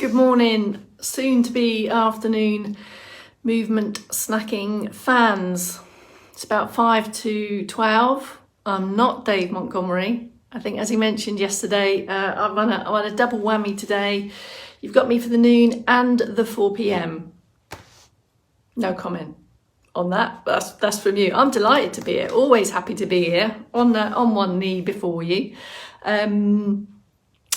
Good morning, soon to be afternoon movement snacking fans. It's about 5 to 12. I'm not Dave Montgomery. I think, as he mentioned yesterday, I run a double whammy today. You've got me for the noon and the 4 p.m. No comment on that. That's from you. I'm delighted to be here. Always happy to be here on one knee before you.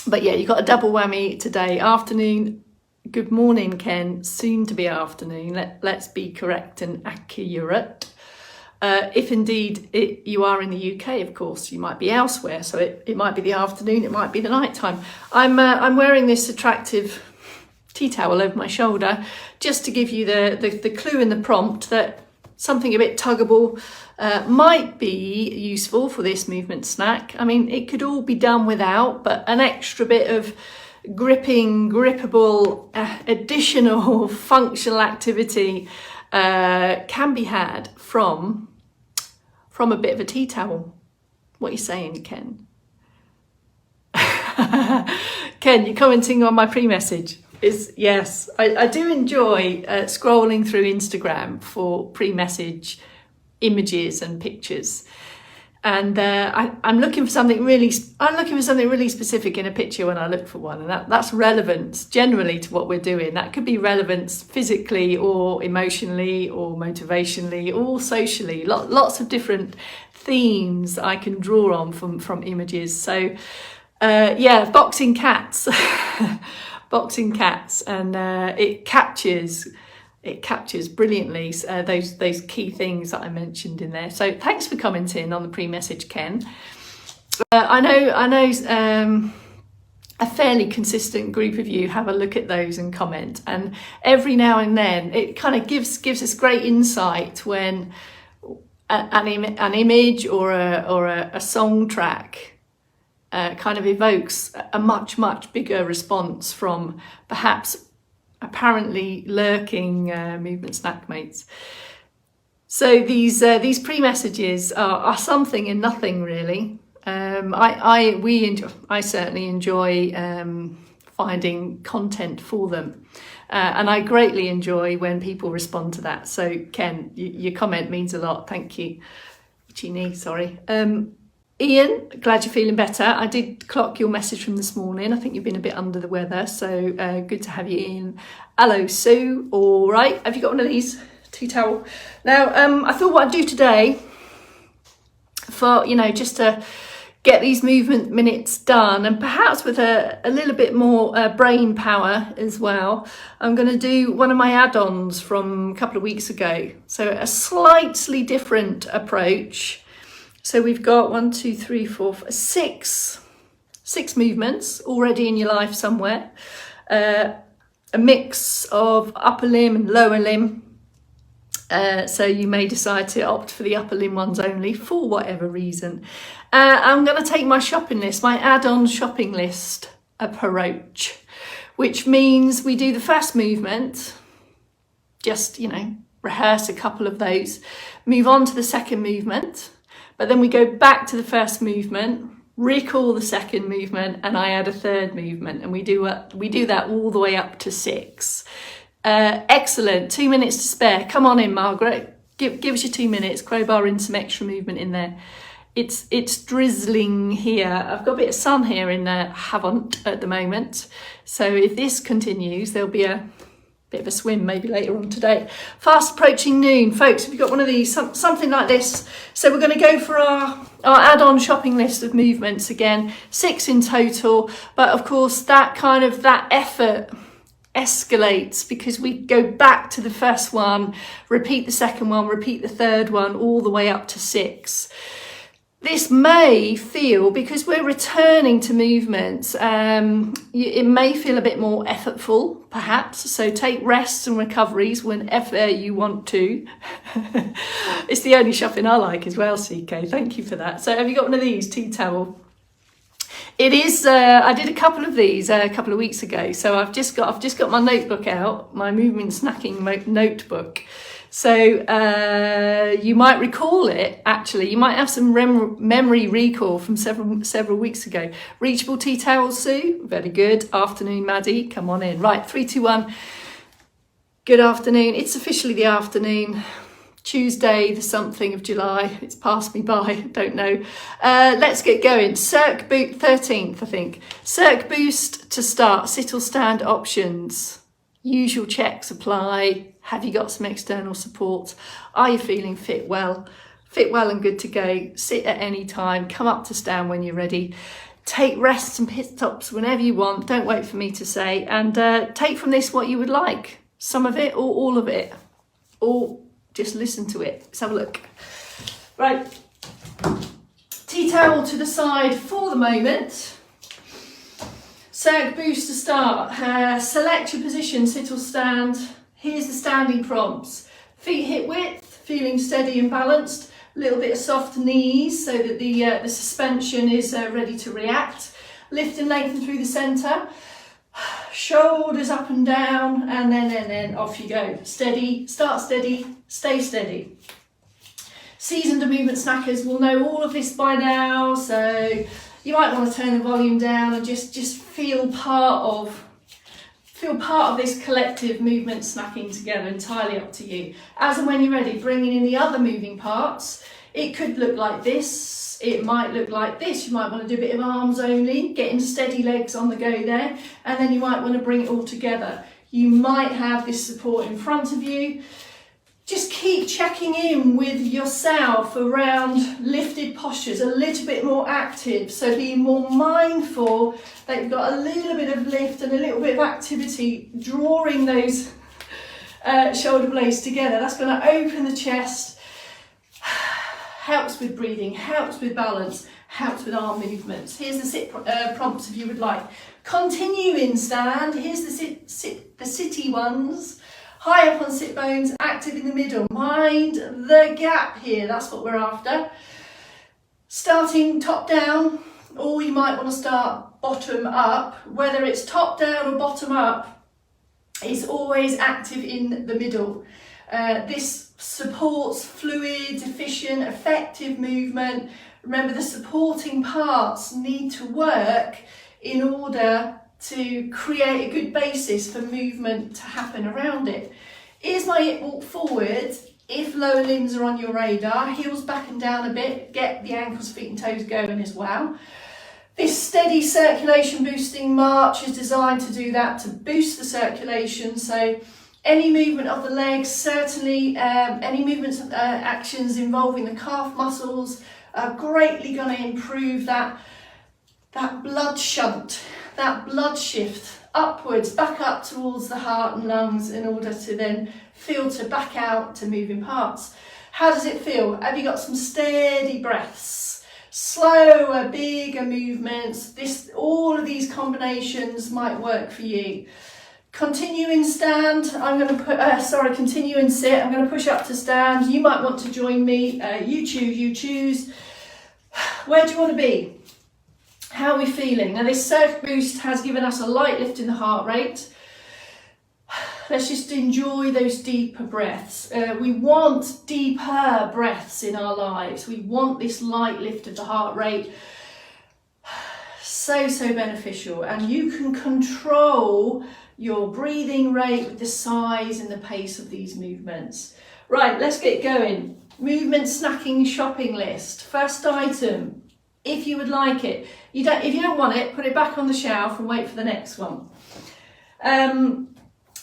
But yeah, you've got a double whammy today. Afternoon. Good morning, Ken. Soon to be afternoon. Let's be correct and accurate. If indeed you are in the UK, of course, you might be elsewhere. So it might be the afternoon, it might be the night time. I'm wearing this attractive tea towel over my shoulder just to give you the clue and the prompt that something a bit tuggable might be useful for this movement snack. I mean, it could all be done without, but an extra bit of grippable, additional functional activity can be had from a bit of a tea towel. What are you saying, Ken? Ken, you're commenting on my pre-message. Yes, I do enjoy scrolling through Instagram for pre-message images and pictures, and I'm looking for something really specific in a picture when I look for one, and that's relevant generally to what we're doing. That could be relevance physically or emotionally or motivationally or socially. Lots of different themes I can draw on from images. So yeah, boxing cats. Boxing cats, and it captures brilliantly those key things that I mentioned in there. So thanks for commenting on the pre-message, Ken. I know a fairly consistent group of you have a look at those and comment, and every now and then it kind of gives us great insight when an image or a song track kind of evokes a much bigger response from perhaps apparently lurking movement snack mates. So these pre-messages are something and nothing really. I certainly enjoy finding content for them, and I greatly enjoy when people respond to that. So Ken, your comment means a lot. Thank you. Itchy knee, sorry. Ian, glad you're feeling better. I did clock your message from this morning. I think you've been a bit under the weather, so good to have you in. Hello, Sue. All right, have you got one of these tea towel? Now, I thought what I'd do today for, just to get these movement minutes done, and perhaps with a little bit more brain power as well, I'm going to do one of my add-ons from a couple of weeks ago. So a slightly different approach. So we've got 6 movements already in your life somewhere. A mix of upper limb and lower limb. So you may decide to opt for the upper limb ones only for whatever reason. I'm going to take my shopping list, my add-on shopping list approach, which means we do the first movement, just, rehearse a couple of those, move on to the second movement. But then we go back to the first movement, recall the second movement, and I add a third movement, and we do that all the way up to 6. Excellent. 2 minutes to spare. Come on in, Margaret. Give us your 2 minutes. Crowbar in some extra movement in there. It's drizzling here. I've got a bit of sun here in Havant at the moment, so if this continues, there'll be a bit of a swim maybe later on today. Fast approaching noon, folks. Have you got one of these, something like this? So we're going to go for our add-on shopping list of movements again, 6 in total, but of course that effort escalates because we go back to the first one, repeat the second one, repeat the third one, all the way up to 6. This may feel, because we're returning to movement, it may feel a bit more effortful, perhaps. So take rests and recoveries whenever you want to. It's the only shopping I like as well, CK. Thank you for that. So have you got one of these, tea towel? It is. I did a couple of these a couple of weeks ago. So I've just got my notebook out, my movement snacking notebook. So you might recall it, actually. You might have some memory recall from several weeks ago. Reachable tea towel, Sue? Very good. Afternoon, Maddie. Come on in. Right, 3, 2, 1. Good afternoon. It's officially the afternoon. Tuesday, the something of July. It's passed me by, don't know. Let's get going. Circ Boost, 13th, I think. Circ Boost to start. Sit or stand options. Usual checks apply. Have you got some external support? Are you feeling fit well? Fit well and good to go. Sit at any time. Come up to stand when you're ready. Take rests and pit stops whenever you want. Don't wait for me to say. And take from this what you would like. Some of it or all of it. Or just listen to it. Let's have a look. Right. Tea towel to the side for the moment. Circ Boost to start. Select your position, sit or stand. Here's the standing prompts. Feet hip width, feeling steady and balanced. A little bit of soft knees so that the suspension is ready to react. Lift and lengthen through the centre. Shoulders up and down, and then off you go. Steady, start steady, stay steady. Seasoned movement snackers will know all of this by now, so you might want to turn the volume down and just feel part of this collective movement snacking together. Entirely up to you. As and when you're ready, bringing in the other moving parts. It could look like this, it might look like this. You might want to do a bit of arms only, getting steady legs on the go there, and then you might want to bring it all together. You might have this support in front of you. Just keep checking in with yourself around lifted postures, a little bit more active. So be more mindful that you've got a little bit of lift and a little bit of activity, drawing those shoulder blades together. That's going to open the chest. Helps with breathing, helps with balance, helps with arm movements. Here's the sit prompts if you would like. Continue in stand. Here's the city ones. High up on sit bones, active in the middle. Mind the gap here, that's what we're after. Starting top down, or you might want to start bottom up. Whether it's top down or bottom up, it's always active in the middle. This supports fluid, efficient, effective movement. Remember, the supporting parts need to work in order to create a good basis for movement to happen around it. Here's my hip walk forward. If lower limbs are on your radar, heels back and down a bit, get the ankles, feet and toes going as well. This steady circulation boosting march is designed to do that, to boost the circulation. So any movement of the legs, certainly any movements, actions involving the calf muscles are greatly going to improve that blood shunt, that blood shift upwards, back up towards the heart and lungs in order to then filter back out to moving parts. How does it feel? Have you got some steady breaths? Slower, bigger movements. All of these combinations might work for you. Continue in stand. I'm going to continue in sit. I'm going to push up to stand. You might want to join me. You choose. Where do you want to be? How are we feeling? Now this Circ Boost has given us a light lift in the heart rate. Let's just enjoy those deeper breaths. We want deeper breaths in our lives. We want this light lift of the heart rate. So beneficial, and you can control your breathing rate with the size and the pace of these movements. Right, let's get going. Movement snacking shopping list. First item, if you would like it. If you don't want it, put it back on the shelf and wait for the next one.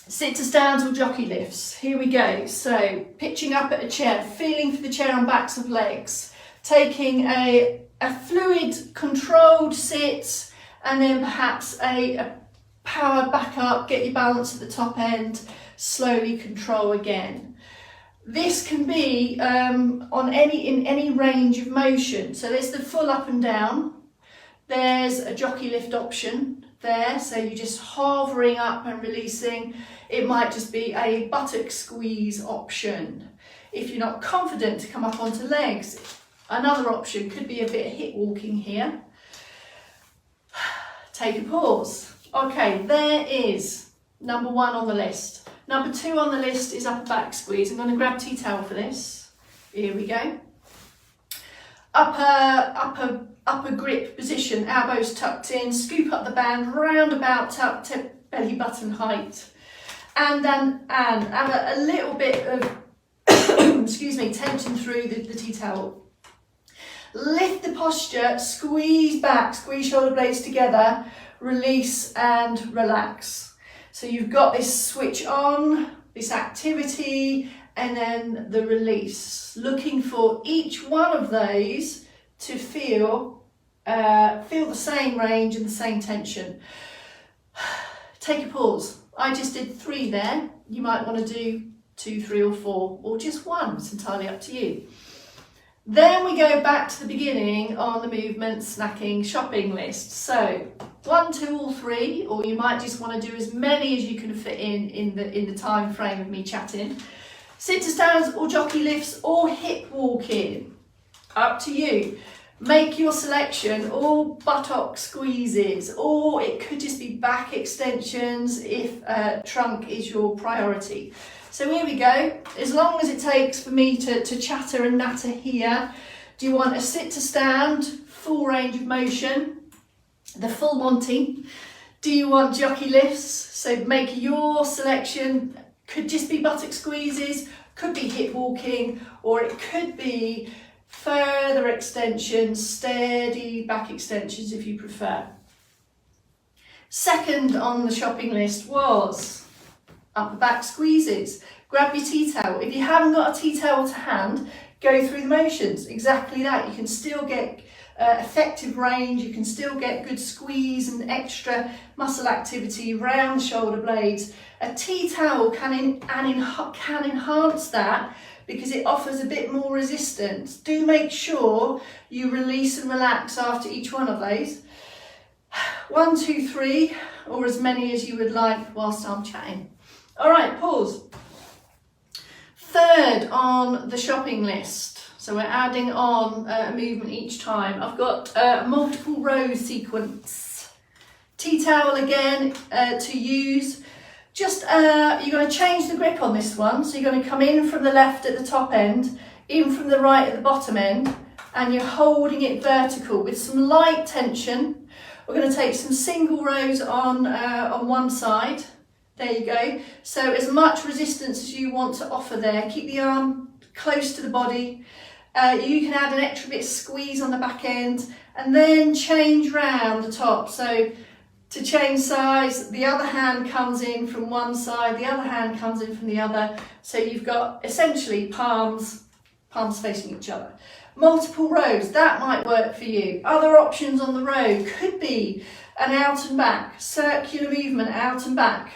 Sit to stands or jockey lifts. Here we go. So pitching up at a chair, feeling for the chair on backs of legs, taking a fluid controlled sit, and then perhaps a power back up, get your balance at the top end, slowly control again. This can be in any range of motion. So there's the full up and down. There's a jockey lift option there, so you're just hovering up and releasing. It might just be a buttock squeeze option. If you're not confident to come up onto legs, another option could be a bit of hip walking here. Take a pause. Okay, there is number one on the list. Number 2 on the list is upper back squeeze. I'm going to grab tea towel for this. Here we go. Upper grip position, elbows tucked in, scoop up the band, round about tucked to belly button height. And then add a little bit of excuse me, tension through the tea towel. Lift the posture, squeeze back, squeeze shoulder blades together, release and relax. So you've got this switch on, this activity, and then the release. Looking for each one of those to feel the same range and the same tension. Take a pause. I just did 3 there. You might want to do 2, 3 or 4, or just 1. It's entirely up to you. Then we go back to the beginning on the movement, snacking, shopping list. So 1, 2 or 3, or you might just want to do as many as you can fit in the time frame of me chatting. Sit to stands or jockey lifts or hip walking. Up to you. Make your selection, or buttock squeezes, or it could just be back extensions if trunk is your priority. So here we go. As long as it takes for me to chatter and natter here. Do you want a sit to stand, full range of motion, the full Monty? Do you want jockey lifts? So make your selection. Could just be buttock squeezes, could be hip walking, or it could be further extensions, steady back extensions if you prefer. Second on the shopping list was upper back squeezes. Grab your tea towel. If you haven't got a tea towel to hand, go through the motions. Exactly that. You can still get effective range. You can still get good squeeze and extra muscle activity around the shoulder blades. A tea towel can enhance that because it offers a bit more resistance. Do make sure you release and relax after each one of those. 1, 2, 3, or as many as you would like whilst I'm chatting. All right, pause. Third on the shopping list. So we're adding on a movement each time. I've got a multiple row sequence. Tea towel again to use. Just, you're going to change the grip on this one. So you're going to come in from the left at the top end, in from the right at the bottom end, and you're holding it vertical with some light tension. We're going to take some single rows on one side. There you go. So as much resistance as you want to offer there. Keep the arm close to the body. You can add an extra bit of squeeze on the back end and then change round the top. So to change size, the other hand comes in from one side, the other hand comes in from the other. So you've got essentially palms facing each other. Multiple rows, that might work for you. Other options on the row could be an out and back, circular movement out and back.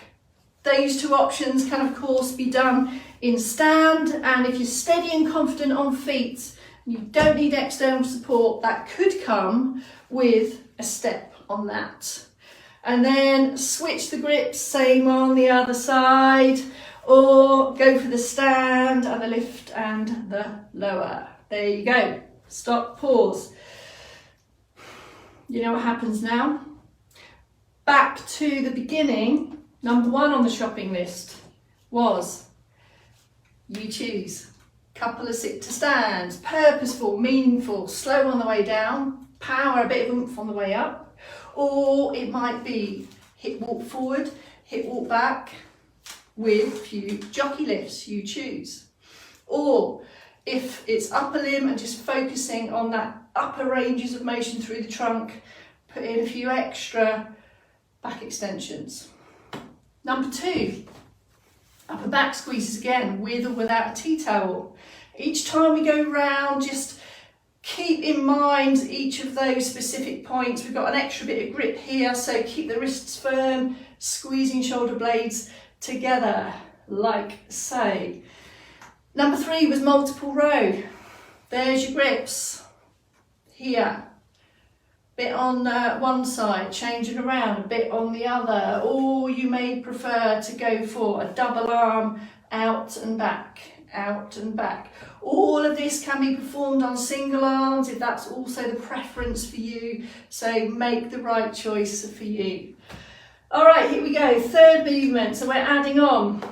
Those 2 options can of course be done in stand, and if you're steady and confident on feet, you don't need external support, that could come with a step on that. And then switch the grips, same on the other side, or go for the stand and the lift and the lower. There you go. Stop, pause. You know what happens now? Back to the beginning. Number 1 on the shopping list was you choose. Couple of sit to stands, purposeful, meaningful, slow on the way down, power, a bit of oomph on the way up. Or it might be hip walk forward, hip walk back with a few jockey lifts, you choose. Or if it's upper limb and just focusing on that upper ranges of motion through the trunk, put in a few extra back extensions. Number 2, upper back squeezes again, with or without a tea towel. Each time we go round, just keep in mind each of those specific points. We've got an extra bit of grip here, so keep the wrists firm, squeezing shoulder blades together, like so. Number 3 was multiple row. There's your grips. Here. Bit on one side, changing around, a bit on the other. Or you may prefer to go for a double arm, out and back, out and back. All of this can be performed on single arms if that's also the preference for you. So make the right choice for you. All right, here we go. Third movement. So we're adding on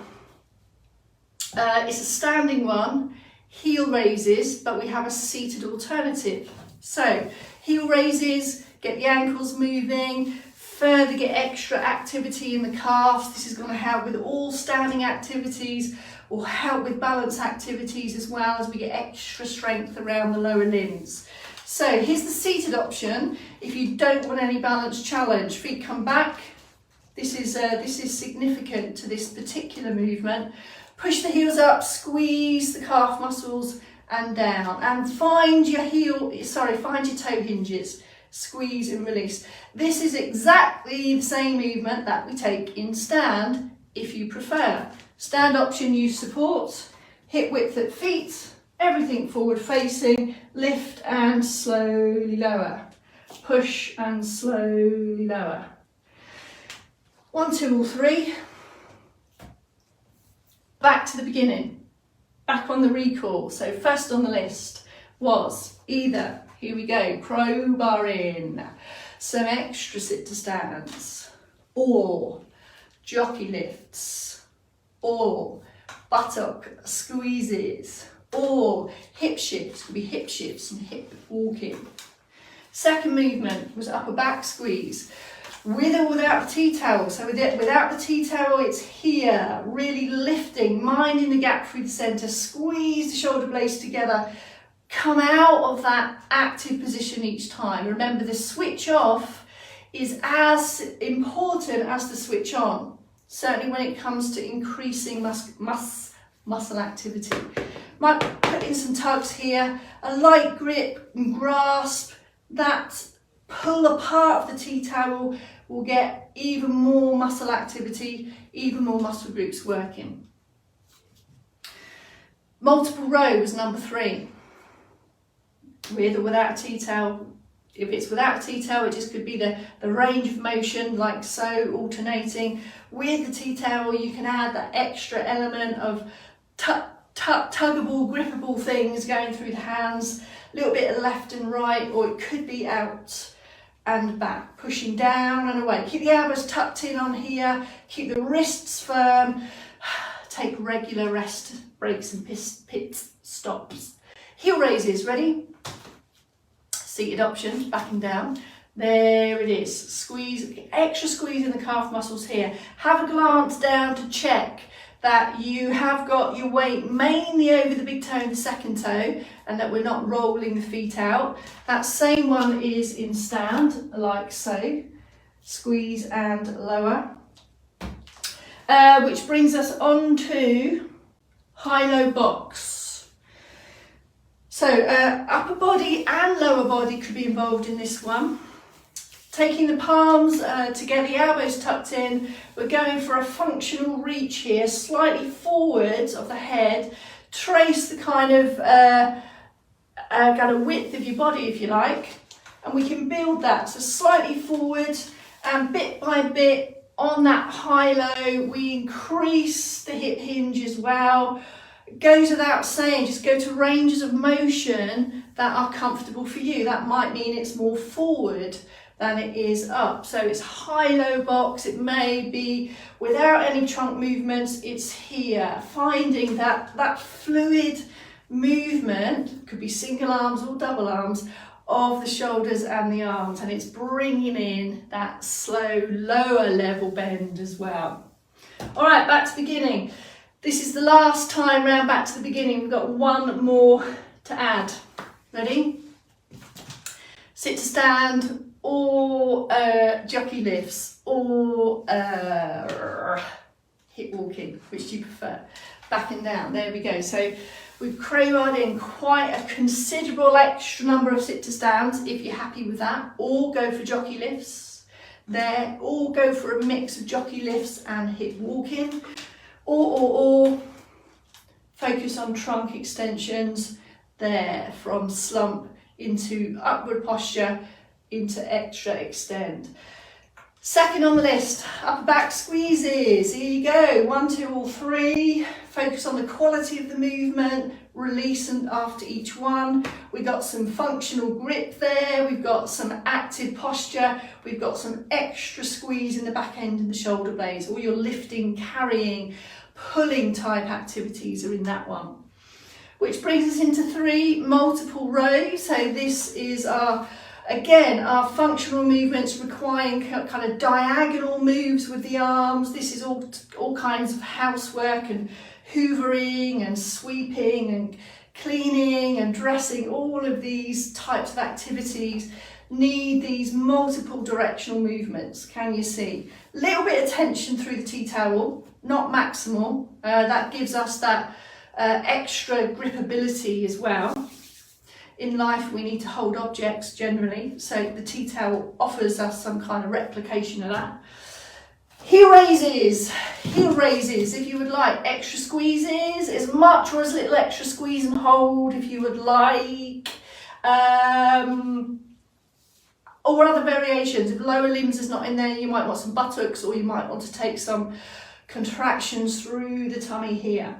It's a standing one, heel raises, but we have a seated alternative. So heel raises, get the ankles moving, further get extra activity in the calves. This is going to help with all standing activities, or help with balance activities as well, as we get extra strength around the lower limbs. So here's the seated option. If you don't want any balance challenge, feet come back. This is significant to this particular movement. Push the heels up, squeeze the calf muscles and down, and find your toe hinges. Squeeze and release. This is exactly the same movement that we take in stand if you prefer. Stand option, use support, hip width at feet, everything forward facing, lift and slowly lower, push and slowly lower. 1, 2 or 3. Back to the beginning, back on the recall. So first on the list was either, here we go, crowbar in, some extra sit to stands, or jockey lifts, or buttock squeezes, or hip shifts. Could be hip shifts and hip walking. Second movement was upper back squeeze, with or without the tea towel. So without the tea towel, it's here, really lifting, minding the gap through the centre, squeeze the shoulder blades together, come out of that active position each time. Remember, the switch off is as important as the switch on, certainly when it comes to increasing muscle activity. Might put in some tugs here, a light grip and grasp. That pull apart of the tea towel will get even more muscle activity, even more muscle groups working. Multiple rows, number 3. With or without a tea towel. If it's without a tea towel, it just could be the range of motion, like so, alternating. With the tea towel, you can add that extra element of tuggable, grippable things going through the hands, a little bit of left and right, or it could be out and back, pushing down and away. Keep the elbows tucked in on here, keep the wrists firm, take regular rest breaks and pit stops. Heel raises, ready? Seated option, backing down. There it is. Squeeze, extra squeeze in the calf muscles here. Have a glance down to check that you have got your weight mainly over the big toe and the second toe, and that we're not rolling the feet out. That same one is in stand, like so. Squeeze and lower. Which brings us on to high-low box. So upper body and lower body could be involved in this one. Taking the palms together, the elbows tucked in, we're going for a functional reach here, slightly forwards of the head. Trace the kind of width of your body, if you like, and we can build that. So slightly forward, and bit by bit on that high-low, we increase the hip hinge as well. It goes without saying, just go to ranges of motion that are comfortable for you. That might mean it's more forward than it is up. So it's high-low box, it may be without any trunk movements, it's here. Finding that fluid movement, could be single arms or double arms, of the shoulders and the arms, and it's bringing in that slow, lower level bend as well. All right, back to the beginning. This is the last time round back to the beginning. We've got one more to add. Ready? Sit to stand, or jockey lifts, or hip walking, which do you prefer? Back and down, there we go. So we've crowbarred in quite a considerable extra number of sit to stands, if you're happy with that, or go for jockey lifts there, or go for a mix of jockey lifts and hip walking, or focus on trunk extensions there, from slump into upward posture into extra extend. Second on the list, upper back squeezes. Here you go, 1, 2 or 3. Focus on the quality of the movement, release and after each one. We've got some functional grip there, we've got some active posture, we've got some extra squeeze in the back end and the shoulder blades. All your lifting, carrying, pulling type activities are in that one. Which brings us into 3 multiple rows. So this is again, our functional movements requiring kind of diagonal moves with the arms. This is all kinds of housework and hoovering and sweeping and cleaning and dressing. All of these types of activities need these multiple directional movements. Can you see? A little bit of tension through the tea towel, not maximal. That gives us that extra gripability as well. In life we need to hold objects generally, so the tea towel offers us some kind of replication of that. Heel raises, if you would like. Extra squeezes, as much or as little extra squeeze and hold if you would like. Or other variations. If lower limbs is not in there, you might want some buttocks, or you might want to take some contractions through the tummy here.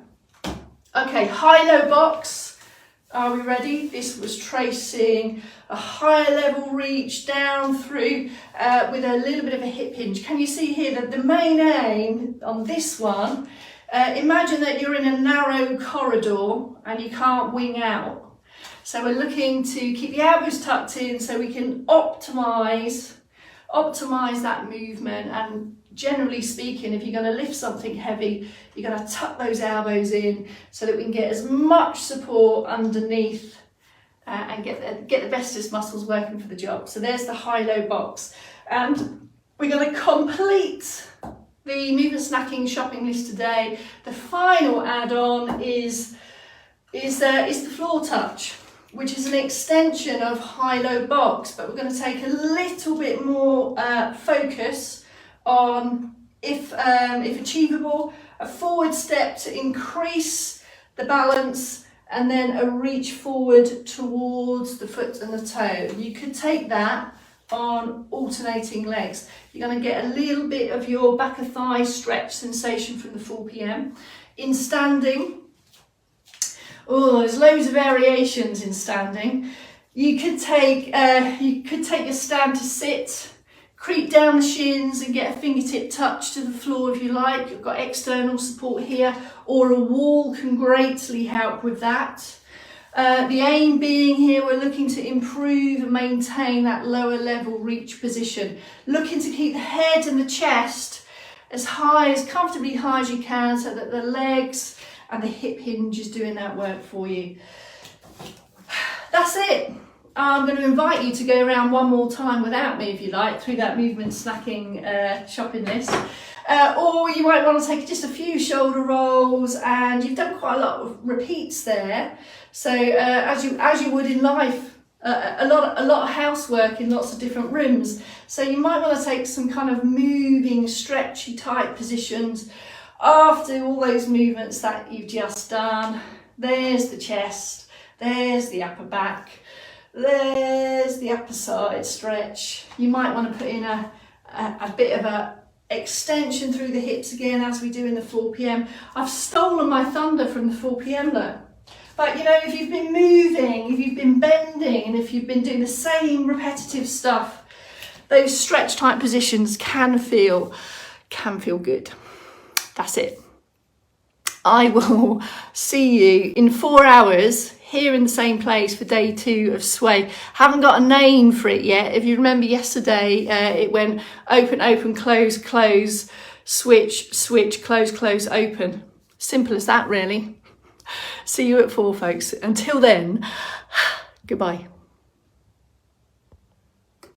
Okay, high-low box. Are we ready? This was tracing a higher level reach down through with a little bit of a hip hinge. Can you see here that the main aim on this one, imagine that you're in a narrow corridor and you can't wing out. So we're looking to keep the elbows tucked in so we can optimise that movement. And generally speaking, if you're going to lift something heavy, you're going to tuck those elbows in so that we can get as much support underneath and get the bestest muscles working for the job. So there's the high-low box. And we're going to complete the movement snacking shopping list today. The final add-on is the floor touch, which is an extension of high-low box, but we're going to take a little bit more focus on, if achievable, a forward step to increase the balance, and then a reach forward towards the foot and the toe. You could take that on alternating legs. You're going to get a little bit of your back of thigh stretch sensation from the 4 p.m. In standing, there's loads of variations in standing. You could take your stand to sit, creep down the shins and get a fingertip touch to the floor if you like. You've got external support here, or a wall can greatly help with that. The aim being here, we're looking to improve and maintain that lower level reach position. Looking to keep the head and the chest as comfortably high as you can, so that the legs and the hip hinge is doing that work for you. That's it. I'm going to invite you to go around one more time without me, if you like, through that movement snacking shopping list. Or you might want to take just a few shoulder rolls, and you've done quite a lot of repeats there. So as you would in life, a lot of housework in lots of different rooms. So you might want to take some kind of moving, stretchy type positions after all those movements that you've just done. There's the chest, there's the upper back, there's the upper side stretch. You might want to put in a bit of a extension through the hips again, as we do in the 4 p.m. I've stolen my thunder from the 4 p.m. though. But you know, if you've been moving, if you've been bending, and if you've been doing the same repetitive stuff, those stretch type positions can feel good. That's it. I will see you in 4 hours here in the same place for day 2 of Sway. Haven't got a name for it yet. If you remember yesterday, it went open, open, close, close, switch, switch, close, close, open. Simple as that, really. See you at 4, folks. Until then, goodbye.